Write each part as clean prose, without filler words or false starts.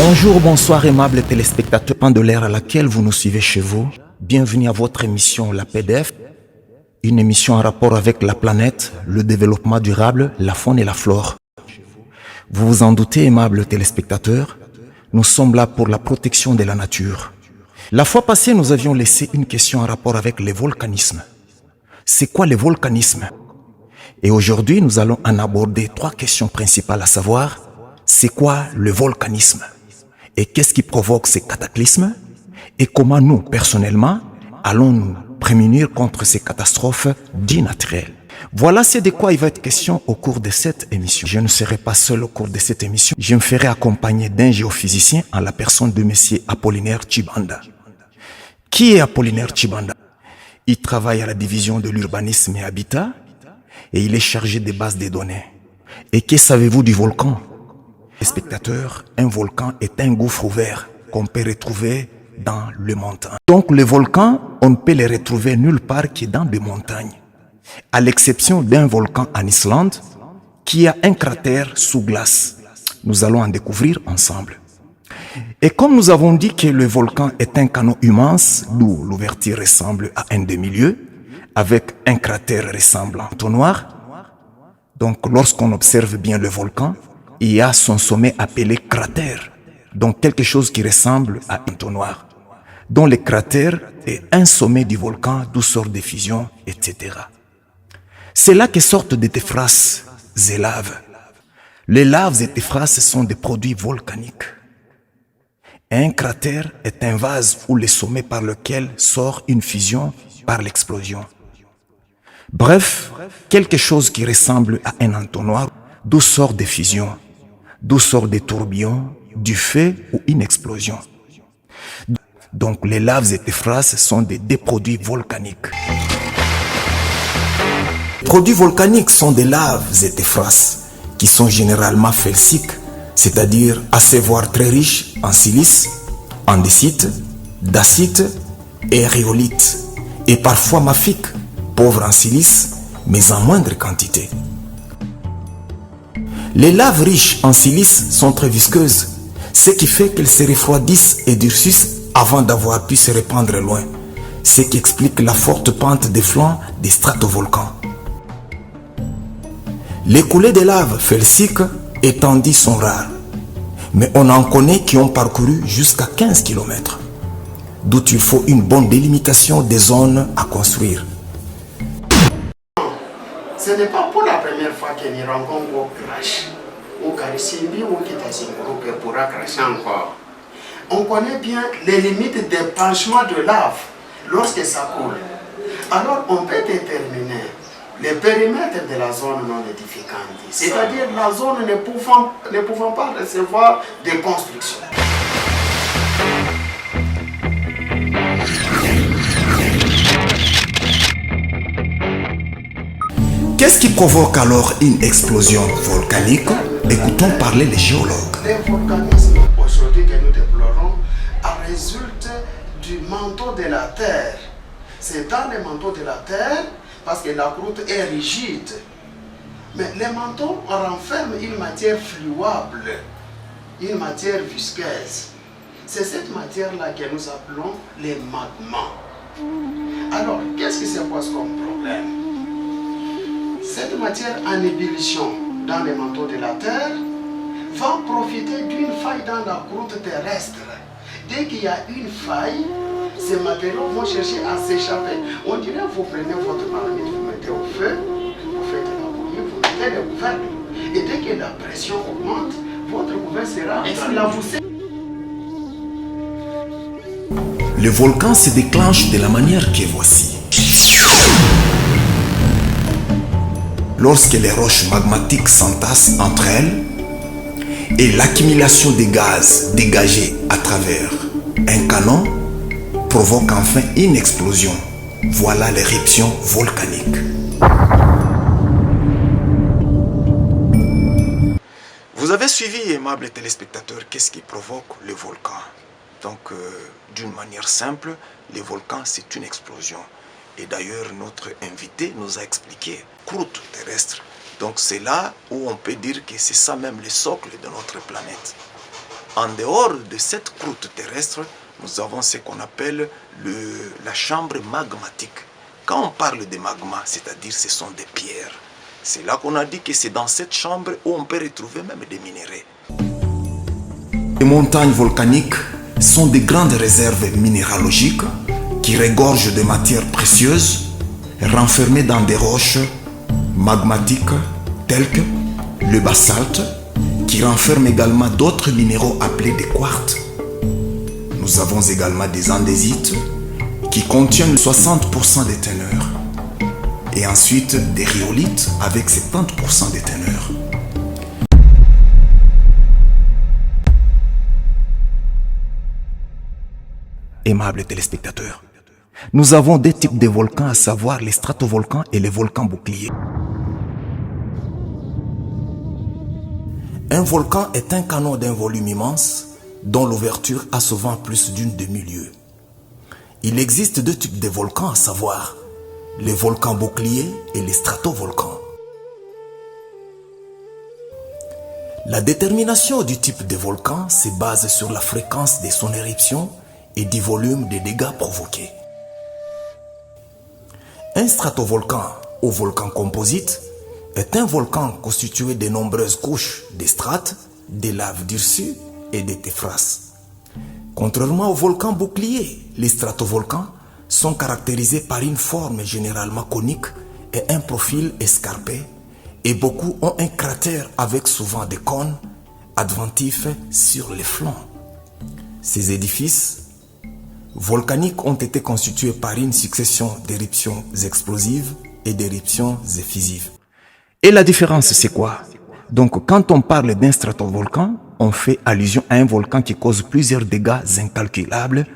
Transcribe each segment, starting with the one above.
Bonjour, bonsoir aimables téléspectateurs de l'ère à laquelle vous nous suivez chez vous. Bienvenue à votre émission La PDF, une émission en rapport avec la planète, le développement durable, la faune et la flore. Vous vous en doutez aimables téléspectateurs, nous sommes là pour la protection de la nature. La fois passée, nous avions laissé une question en rapport avec le volcanisme. C'est quoi le volcanisme? Et aujourd'hui, nous allons en aborder 3 questions principales, à savoir, c'est quoi le volcanisme? Et qu'est-ce qui provoque ces cataclysmes? Et comment nous, personnellement, allons nous prémunir contre ces catastrophes dites naturelles? Voilà c'est de quoi il va être question au cours de cette émission. Je ne serai pas seul au cours de cette émission. Je me ferai accompagner d'un géophysicien en la personne de M. Apollinaire Tchibanda. Qui est Apollinaire Tchibanda? Il travaille à la division de l'urbanisme et habitat et il est chargé des bases de données. Et que savez-vous du volcan? Les spectateurs, un volcan est un gouffre ouvert qu'on peut retrouver dans les montagnes. Donc le volcan, on ne peut le retrouver nulle part que dans des montagnes. À l'exception d'un volcan en Islande qui a un cratère sous glace. Nous allons en découvrir ensemble. Et comme nous avons dit que le volcan est un canon immense, d'où l'ouverture ressemble à un demi-lieu, avec un cratère ressemblant à un entonnoir. Donc lorsqu'on observe bien le volcan, il y a son sommet appelé cratère, donc quelque chose qui ressemble à un entonnoir, dont le cratère est un sommet du volcan, d'où sortent des fusions, etc. C'est là que sortent des téphrases et laves. Les laves et téphrases sont des produits volcaniques. Un cratère est un vase ou le sommet par lequel sort une fusion par l'explosion. Bref, quelque chose qui ressemble à un entonnoir, d'où sortent des fusions, d'où sortent des tourbillons, du feu ou une explosion. Donc les laves et téphrases sont des produits volcaniques. Les produits volcaniques sont des laves et téphrases qui sont généralement felsiques, c'est-à-dire assez voire très riches en silice, andésite, dacite et rhyolite, et parfois mafiques, pauvres en silice, mais en moindre quantité. Les laves riches en silice sont très visqueuses, ce qui fait qu'elles se refroidissent et durcissent avant d'avoir pu se répandre loin, ce qui explique la forte pente des flancs des stratovolcans. Les coulées de lave felsiques étendues sont rares, mais on en connaît qui ont parcouru jusqu'à 15 km, d'où il faut une bonne délimitation des zones à construire. Ce n'est pas pour la première fois que nous rencontrons au crash, au Karisimbi ou au Kitasimbo que pourra cracher encore. On connaît bien les limites des penchements de lave lorsque ça coule. Alors on peut déterminer le périmètre de la zone non édificante, c'est-à-dire la zone ne pouvant pas recevoir de construction. Qu'est-ce qui provoque alors une explosion volcanique? Écoutons parler les géologues. Le volcanisme aujourd'hui que nous déplorons résulte du manteau de la Terre. C'est dans le manteau de la Terre parce que la croûte est rigide. Mais le manteau renferme une matière fluable, une matière visqueuse. C'est cette matière-là que nous appelons les magmas. Alors, qu'est-ce qui se pose comme problème? Cette matière en ébullition dans le manteau de la Terre va profiter d'une faille dans la croûte terrestre. Dès qu'il y a une faille, ces matériaux vont chercher à s'échapper. On dirait vous prenez votre marmite, vous mettez au feu, vous faites la bouillie, vous mettez le couvercle. Et dès que la pression augmente, votre couvercle sera esclavoussé. Le volcan se déclenche de la manière que voici. Lorsque les roches magmatiques s'entassent entre elles et l'accumulation des gaz dégagés à travers un canon provoque enfin une explosion. Voilà l'éruption volcanique. Vous avez suivi, aimables téléspectateurs, qu'est-ce qui provoque le volcan? Donc, d'une manière simple, le volcan, c'est une explosion. Et d'ailleurs, notre invité nous a expliqué, croûte terrestre. Donc c'est là où on peut dire que c'est ça même le socle de notre planète. En dehors de cette croûte terrestre, nous avons ce qu'on appelle la chambre magmatique. Quand on parle de magma, c'est-à-dire ce sont des pierres, c'est là qu'on a dit que c'est dans cette chambre où on peut retrouver même des minéraux. Les montagnes volcaniques sont de grandes réserves minéralogiques qui regorgent de matières précieuses renfermées dans des roches magmatiques telles que le basalte, qui renferme également d'autres minéraux appelés des quartz. Nous avons également des andésites qui contiennent 60% des teneurs et ensuite des rhyolites avec 70% des teneurs. Aimables téléspectateurs, nous avons deux types de volcans, à savoir les stratovolcans et les volcans boucliers. Un volcan est un canon d'un volume immense dont l'ouverture a souvent plus d'une demi-lieue. Il existe deux types de volcans, à savoir les volcans boucliers et les stratovolcans. La détermination du type de volcan se base sur la fréquence de son éruption et du volume des dégâts provoqués. Un stratovolcan ou volcan composite est un volcan constitué de nombreuses couches de strates, de laves d'ursus et de téphrases. Contrairement aux volcans boucliers, les stratovolcans sont caractérisés par une forme généralement conique et un profil escarpé, et beaucoup ont un cratère avec souvent des cônes adventifs sur les flancs. Ces édifices volcaniques ont été constitués par une succession d'éruptions explosives et d'éruptions effusives. Et la différence, c'est quoi? Donc, quand on parle d'un stratovolcan, on fait allusion à un volcan qui cause plusieurs dégâts incalculables,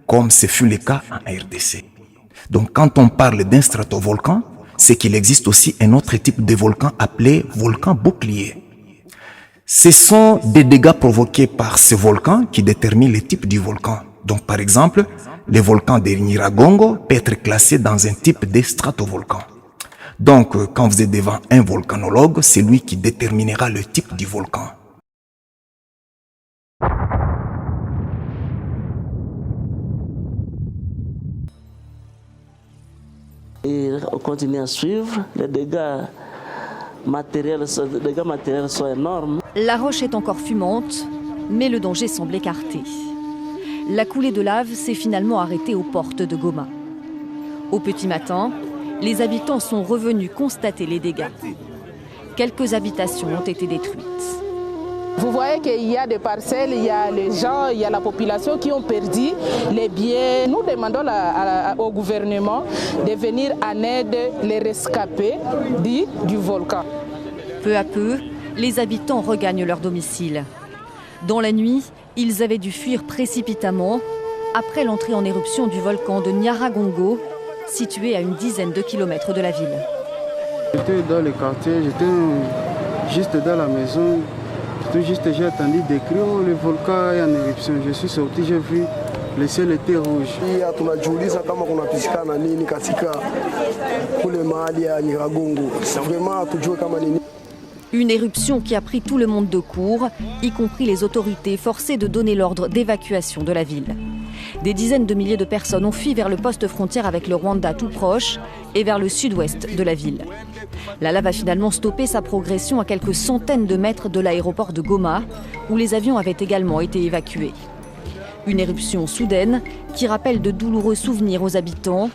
comme ce fut le cas en RDC. Donc, quand on parle d'un stratovolcan, c'est qu'il existe aussi un autre type de volcan appelé volcan bouclier. Ce sont des dégâts provoqués par ce volcan qui déterminent le type du volcan. Donc, par exemple, le volcan de Nyiragongo peut être classé dans un type de stratovolcan. Donc, quand vous êtes devant un volcanologue, c'est lui qui déterminera le type du volcan. Et on continue à suivre, les dégâts matériels sont énormes. La roche est encore fumante, mais le danger semble écarté. La coulée de lave s'est finalement arrêtée aux portes de Goma. Au petit matin, les habitants sont revenus constater les dégâts. Quelques habitations ont été détruites. Vous voyez qu'il y a des parcelles, il y a les gens, il y a la population qui ont perdu les biens. Nous demandons au gouvernement de venir en aide les rescapés du volcan. Peu à peu, les habitants regagnent leur domicile. Dans la nuit, ils avaient dû fuir précipitamment après l'entrée en éruption du volcan de Nyiragongo, situé à une dizaine de kilomètres de la ville. J'étais dans le quartier, j'étais juste dans la maison. J'ai attendu des cris, le volcan est en éruption. Je suis sorti, j'ai vu le ciel était rouge. Tunajiuliza kama kunapitikana nini katika kule mahali ya Nyiragongo. Vraiment hatujue kama nini. Une éruption qui a pris tout le monde de court, y compris les autorités forcées de donner l'ordre d'évacuation de la ville. Des dizaines de milliers de personnes ont fui vers le poste frontière avec le Rwanda tout proche et vers le sud-ouest de la ville. La lave a finalement stoppé sa progression à quelques centaines de mètres de l'aéroport de Goma, où les avions avaient également été évacués. Une éruption soudaine qui rappelle de douloureux souvenirs aux habitants.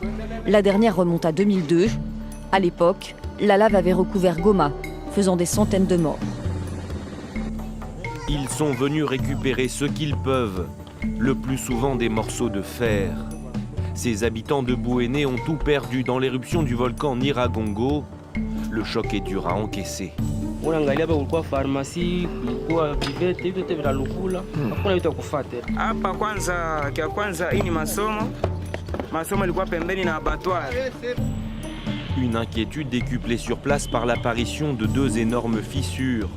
La dernière remonte à 2002. À l'époque, la lave avait recouvert Goma, faisant des centaines de morts. Ils sont venus récupérer ce qu'ils peuvent, le plus souvent des morceaux de fer. Ces habitants de Bouéné ont tout perdu dans l'éruption du volcan Nyiragongo. Le choc est dur à encaisser. Unaangalia hapa kulikuwa farmasi, kulikuwa vivete, hivi vyote vinalukula. Hakuna vitu ya kufuata. Hapa kwanza hii ni masomo. Masomo ilikuwa pembeni na abattoir. Une inquiétude décuplée sur place par l'apparition de deux énormes fissures.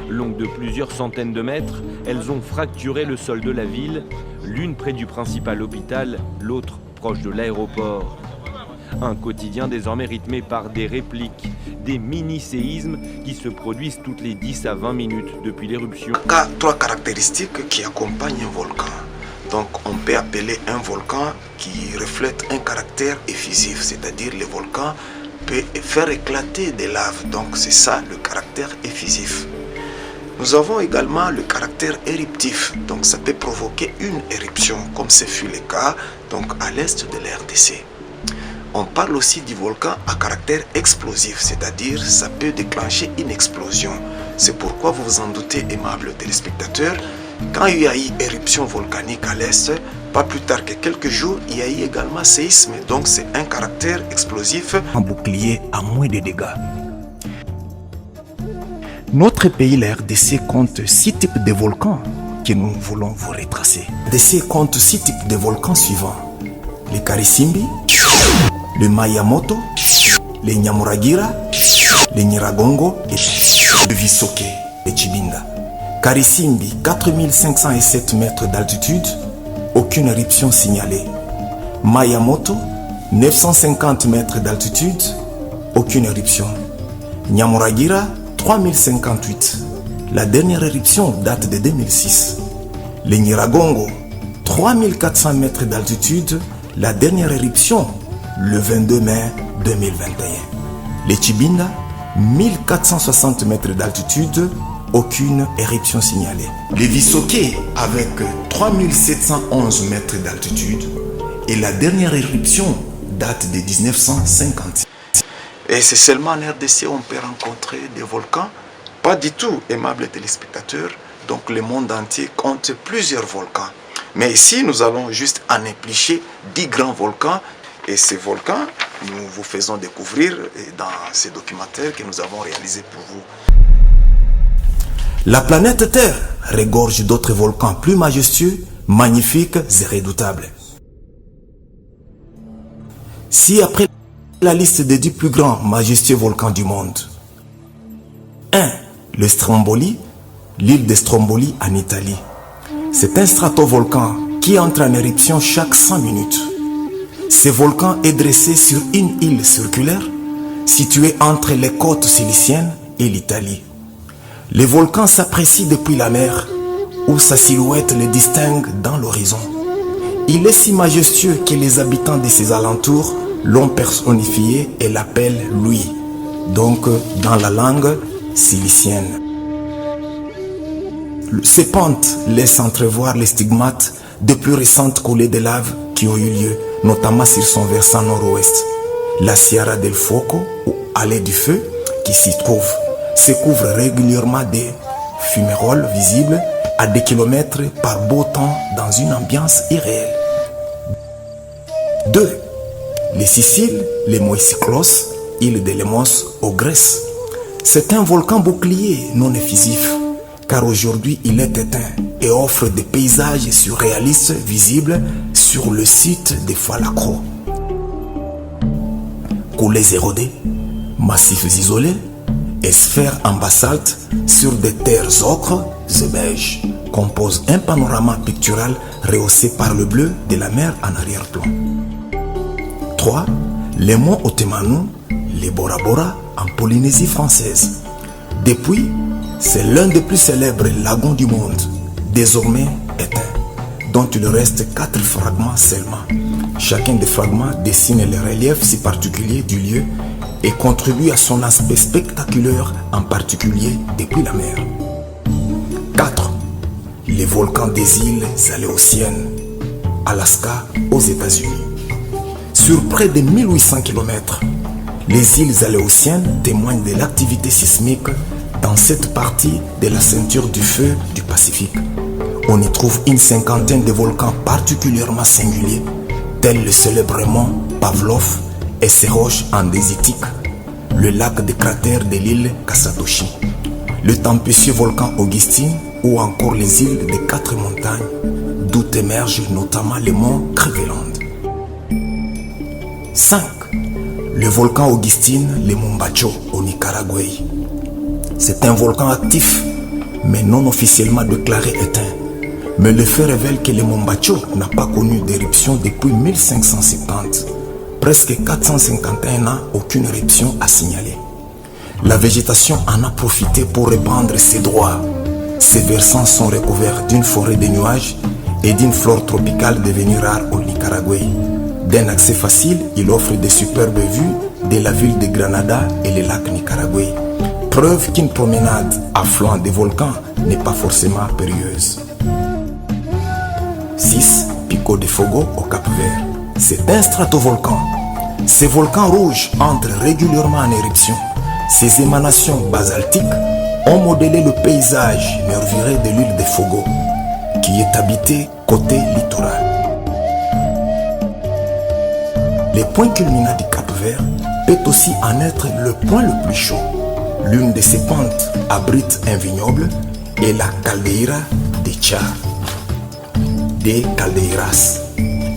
Longues de plusieurs centaines de mètres, elles ont fracturé le sol de la ville, l'une près du principal hôpital, l'autre proche de l'aéroport. Un quotidien désormais rythmé par des répliques, des mini-séismes qui se produisent toutes les 10 à 20 minutes depuis l'éruption. Trois caractéristiques qui accompagnent un volcan. Donc on peut appeler un volcan qui reflète un caractère effusif, c'est-à-dire le volcan peut faire éclater des laves. Donc c'est ça le caractère effusif. Nous avons également le caractère éruptif, donc ça peut provoquer une éruption, comme ce fut le cas donc à l'est de la RDC. On parle aussi du volcan à caractère explosif, c'est-à-dire ça peut déclencher une explosion. C'est pourquoi vous vous en doutez, aimables téléspectateurs, quand il y a eu éruption volcanique à l'est, pas plus tard que quelques jours, il y a eu également séisme, donc c'est un caractère explosif. Un bouclier à moins de dégâts. Notre pays, la RDC, compte 6 types de volcans que nous voulons vous retracer. La RDC compte 6 types de volcans suivants. Le Karisimbi, le Mayamoto, le Nyamuragira, le Nyiragongo et le Visoke, le Chibinda. Karisimbi, 4507 mètres d'altitude, aucune éruption signalée. Mayamoto, 950 mètres d'altitude, aucune éruption. Nyamuragira, 3058. La dernière éruption date de 2006. Le Nyiragongo, 3400 mètres d'altitude. La dernière éruption, le 22 mai 2021. Le Chibinda, 1460 mètres d'altitude. Aucune éruption signalée. Le Visoke, avec 3711 mètres d'altitude. Et la dernière éruption date de 1950. Et c'est seulement en RDC où on peut rencontrer des volcans. Pas du tout, aimables téléspectateurs. Donc le monde entier compte plusieurs volcans. Mais ici, nous allons juste en éplucher 10 grands volcans. Et ces volcans, nous vous faisons découvrir dans ces documentaires que nous avons réalisés pour vous. La planète Terre regorge d'autres volcans plus majestueux, magnifiques et redoutables. Si après la liste des 10 plus grands majestueux volcans du monde, 1. Le Stromboli, l'île de Stromboli en Italie. C'est un stratovolcan qui entre en éruption chaque 100 minutes. Ce volcan est dressé sur une île circulaire située entre les côtes siliciennes et l'Italie. Le volcan s'apprécie depuis la mer, où sa silhouette le distingue dans l'horizon. Il est si majestueux que les habitants de ses alentours l'ont personnifié et l'appellent lui, donc dans la langue silicienne. Ces pentes laissent entrevoir les stigmates de plus récentes coulées de lave qui ont eu lieu, notamment sur son versant nord-ouest. La Sierra del Fuoco, ou allée du feu, qui s'y trouve, se couvre régulièrement des fumerolles visibles à des kilomètres par beau temps dans une ambiance irréelle. 2. Les Siciles, les Moïsiklos, île de Lemos, au Grèce. C'est un volcan bouclier non effusif, car aujourd'hui il est éteint et offre des paysages surréalistes visibles sur le site de Falakro. Coulées érodées, massifs isolés et sphères en basalte sur des terres ocre et beige composent un panorama pictural rehaussé par le bleu de la mer en arrière-plan. 3. Les monts Otemanu, les Bora Bora en Polynésie française. Depuis, c'est l'un des plus célèbres lagons du monde, désormais éteint, dont il reste 4 fragments seulement. Chacun des fragments dessine le relief si particulier du lieu et contribue à son aspect spectaculaire, en particulier depuis la mer. 4. Les volcans des îles Aléoutiennes, Alaska, aux États-Unis. Sur près de 1800 km, les îles Aléoutiennes témoignent de l'activité sismique dans cette partie de la ceinture du feu du Pacifique. On y trouve une cinquantaine de volcans particulièrement singuliers, tels le célèbre mont Pavlov et ses roches andésitiques, le lac des cratères de l'île Kasatoshi, le tempétueux volcan Augustine ou encore les îles des 4 montagnes, d'où émergent notamment les monts Cleveland. 5. Le volcan Augustine, le Mombacho au Nicaragua. C'est un volcan actif, mais non officiellement déclaré éteint. Mais le fait révèle que le Mombacho n'a pas connu d'éruption depuis 1570. presque 451 ans, aucune éruption à signaler. La végétation en a profité pour répandre ses droits. Ces versants sont recouverts d'une forêt de nuages et d'une flore tropicale devenue rare au Nicaragua. D'un accès facile, il offre de superbes vues de la ville de Granada et les lacs nicaraguais. Preuve qu'une promenade à flanc des volcans n'est pas forcément périlleuse. 6. Pico de Fogo au Cap-Vert. C'est un stratovolcan. Ces volcans rouges entrent régulièrement en éruption. Ces émanations basaltiques ont modélé le paysage nervuré de l'île de Fogo, qui est habitée côté littoral. Le point culminant du Cap-Vert peut aussi en être le point le plus chaud. L'une de ces pentes abrite un vignoble et la caldeira de Char, des Caldeiras,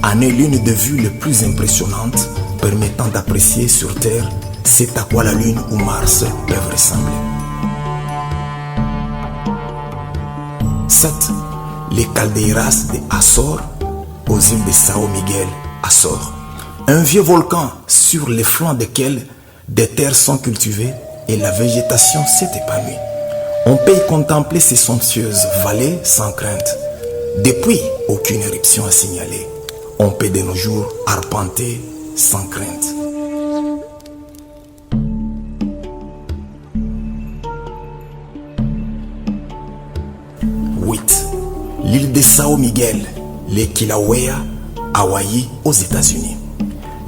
en est l'une des vues les plus impressionnantes permettant d'apprécier sur Terre c'est à quoi la Lune ou Mars peuvent ressembler. 7. Les Caldeiras de Açores aux îles de São Miguel, Açores. Un vieux volcan sur les flancs desquels des terres sont cultivées et la végétation s'est épanouie. On peut y contempler ces somptueuses vallées sans crainte. Depuis, aucune éruption à signaler. On peut de nos jours arpenter sans crainte. L'île de São Miguel, les Kilauea, Hawaï aux États-Unis.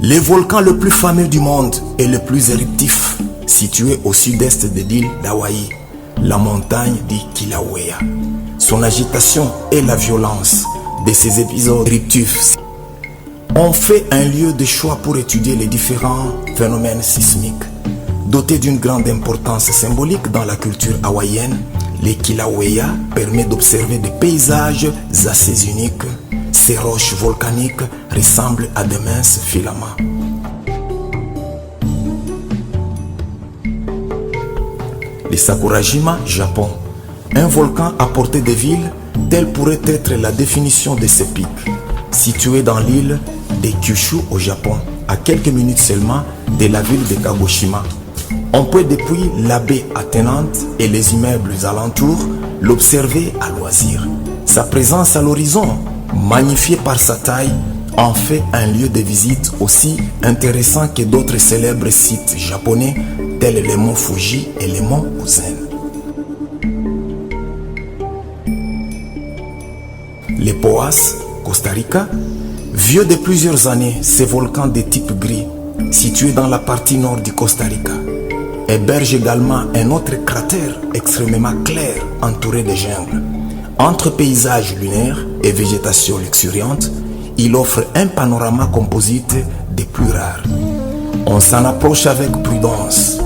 Le volcan le plus fameux du monde et le plus éruptif, situé au sud-est de l'île d'Hawaï, la montagne du Kilauea. Son agitation et la violence de ces épisodes éruptifs ont fait un lieu de choix pour étudier les différents phénomènes sismiques. Doté d'une grande importance symbolique dans la culture hawaïenne, les Kilauea permet d'observer des paysages assez uniques. Ces roches volcaniques ressemblent à de minces filaments. Le Sakurajima, Japon. Un volcan à portée de ville, telle pourrait être la définition de ce pic. Situé dans l'île de Kyushu au Japon, à quelques minutes seulement de la ville de Kagoshima. On peut depuis la baie attenante et les immeubles alentours l'observer à loisir. Sa présence à l'horizon, magnifiée par sa taille, en fait un lieu de visite aussi intéressant que d'autres célèbres sites japonais tels les monts Fuji et les monts Uzen. Les Poas, Costa Rica. Vieux de plusieurs années, ces volcans de type gris, situés dans la partie nord du Costa Rica, héberge également un autre cratère extrêmement clair entouré de jungles. Entre paysages lunaires et végétation luxuriante, il offre un panorama composite des plus rares. On s'en approche avec prudence.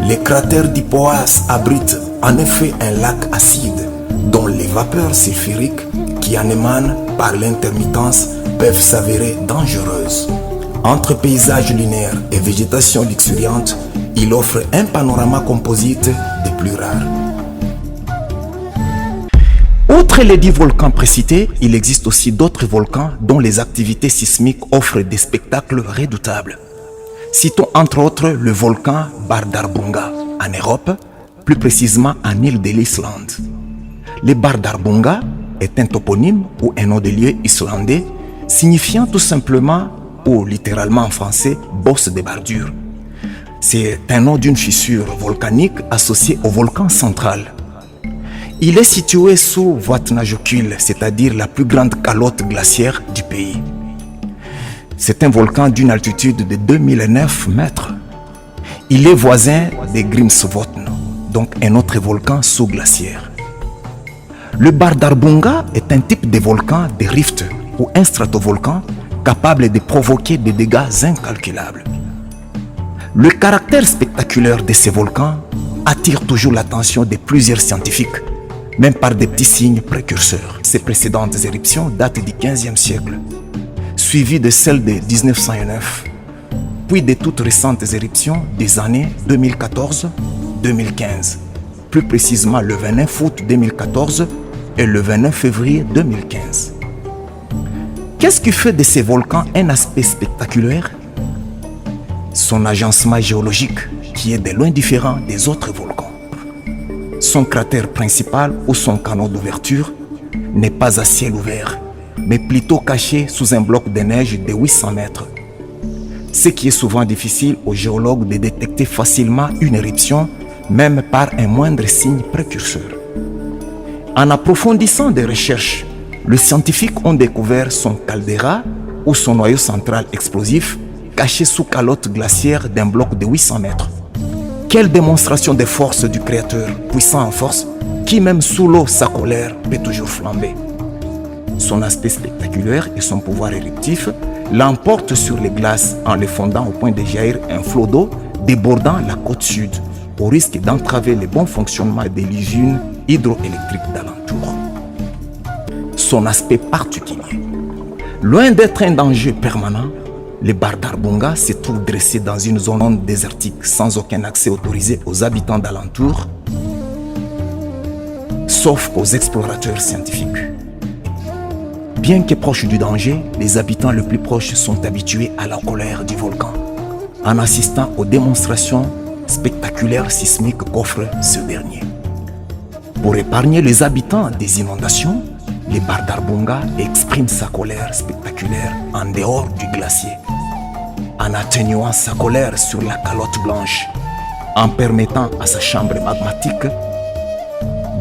Les cratères d'Ipoas abritent en effet un lac acide dont les vapeurs sulfuriques qui en émanent par l'intermittence peuvent s'avérer dangereuses. Entre paysages lunaires et végétation luxuriante, il offre un panorama composite des plus rares. Outre les 10 volcans précités, il existe aussi d'autres volcans dont les activités sismiques offrent des spectacles redoutables. Citons entre autres le volcan Bardarbunga en Europe, plus précisément en île de l'Islande. Le Bardarbunga est un toponyme ou un nom de lieu islandais signifiant tout simplement ou littéralement en français bosse de bardure. C'est un nom d'une fissure volcanique associée au volcan central. Il est situé sous Vatnajökull, c'est-à-dire la plus grande calotte glaciaire du pays. C'est un volcan d'une altitude de 2009 mètres. Il est voisin de Grímsvötn, donc un autre volcan sous-glaciaire. Le Bardarbunga est un type de volcan de rift ou un stratovolcan capable de provoquer des dégâts incalculables. Le caractère spectaculaire de ces volcans attire toujours l'attention de plusieurs scientifiques, même par des petits signes précurseurs. Ces précédentes éruptions datent du XVe siècle, suivies de celles de 1909, puis de toutes récentes éruptions des années 2014-2015, plus précisément le 29 août 2014 et le 29 février 2015. Qu'est-ce qui fait de ces volcans un aspect spectaculaire? son agencement géologique qui est de loin différent des autres volcans. Son cratère principal ou son canot d'ouverture n'est pas à ciel ouvert, mais plutôt caché sous un bloc de neige de 800 mètres. Ce qui est souvent difficile aux géologues de détecter facilement une éruption, même par un moindre signe précurseur. En approfondissant des recherches, les scientifiques ont découvert son caldeira ou son noyau central explosif caché sous calotte glaciaire d'un bloc de 800 mètres. Quelle démonstration de force du Créateur, puissant en force, qui même sous l'eau, sa colère peut toujours flamber. Son aspect spectaculaire et son pouvoir éruptif l'emportent sur les glaces en les fondant au point de jaillir un flot d'eau débordant la côte sud, au risque d'entraver le bon fonctionnement des usines hydroélectriques d'alentour. Son aspect particulier. Loin d'être un danger permanent, le Bardarbunga se trouve dressé dans une zone désertique sans aucun accès autorisé aux habitants d'alentour, sauf aux explorateurs scientifiques. Bien que proches du danger, les habitants les plus proches sont habitués à la colère du volcan, en assistant aux démonstrations spectaculaires sismiques qu'offre ce dernier. Pour épargner les habitants des inondations, le Bardarbunga exprime sa colère spectaculaire en dehors du glacier, en atténuant sa colère sur la calotte blanche, en permettant à sa chambre magmatique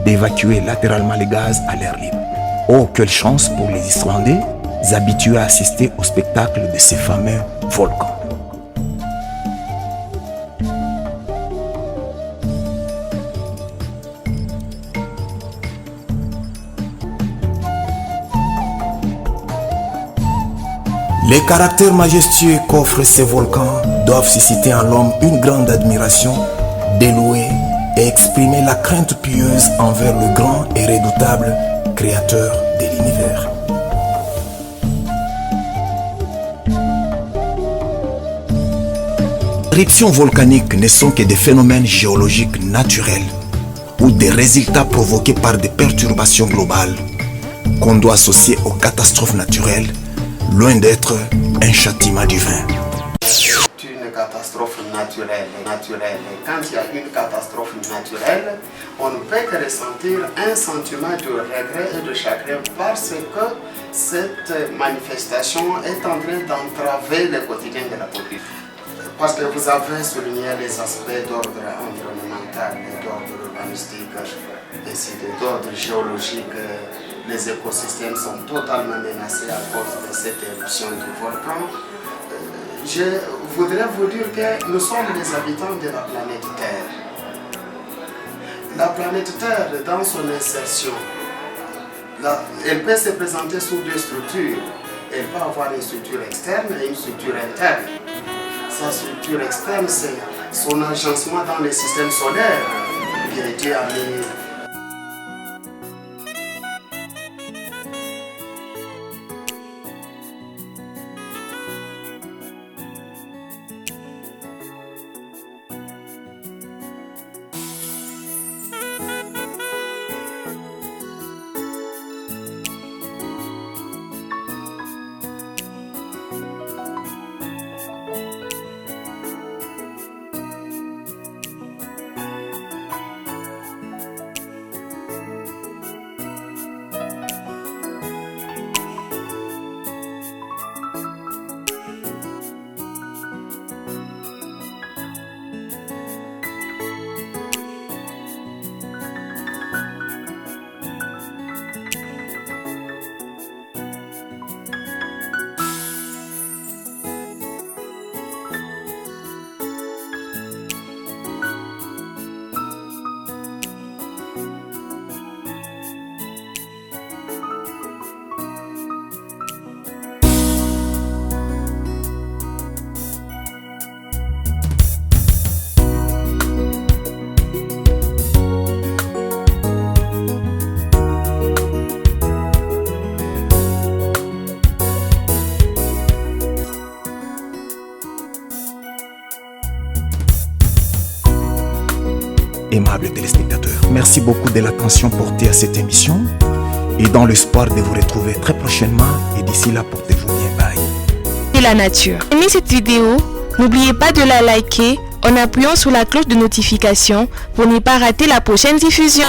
d'évacuer latéralement les gaz à l'air libre. Oh, quelle chance pour les Islandais, habitués à assister au spectacle de ces fameux volcans. Les caractères majestueux qu'offrent ces volcans doivent susciter en l'homme une grande admiration, délouer et exprimer la crainte pieuse envers le grand et redoutable Créateur de l'univers. Les éruptions volcaniques ne sont que des phénomènes géologiques naturels ou des résultats provoqués par des perturbations globales qu'on doit associer aux catastrophes naturelles, loin d'être un châtiment divin. Une catastrophe naturelle. Quand il y a une catastrophe naturelle, on ne peut que ressentir un sentiment de regret et de chagrin parce que cette manifestation est en train d'entraver le quotidien de la population. Parce que vous avez souligné les aspects d'ordre environnemental, d'ordre urbanistique, d'ordre géologique. Les écosystèmes sont totalement menacés à cause de cette éruption du volcan. Je voudrais vous dire que nous sommes les habitants de la planète Terre. La planète Terre, dans son insertion, elle peut se présenter sous deux structures. Elle peut avoir une structure externe et une structure interne. Sa structure externe, c'est son agencement dans le système solaire qui a été amené. Aimables téléspectateurs, merci beaucoup de l'attention portée à cette émission et dans l'espoir de vous retrouver très prochainement et d'ici là portez-vous bien, bye. Et la nature. Aimez cette vidéo, N'oubliez pas de la liker en appuyant sur la cloche de notification pour ne pas rater la prochaine diffusion.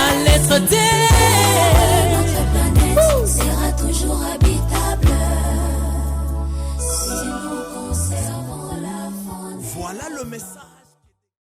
Sera toujours habitable si nous conservons la faune. Voilà le message.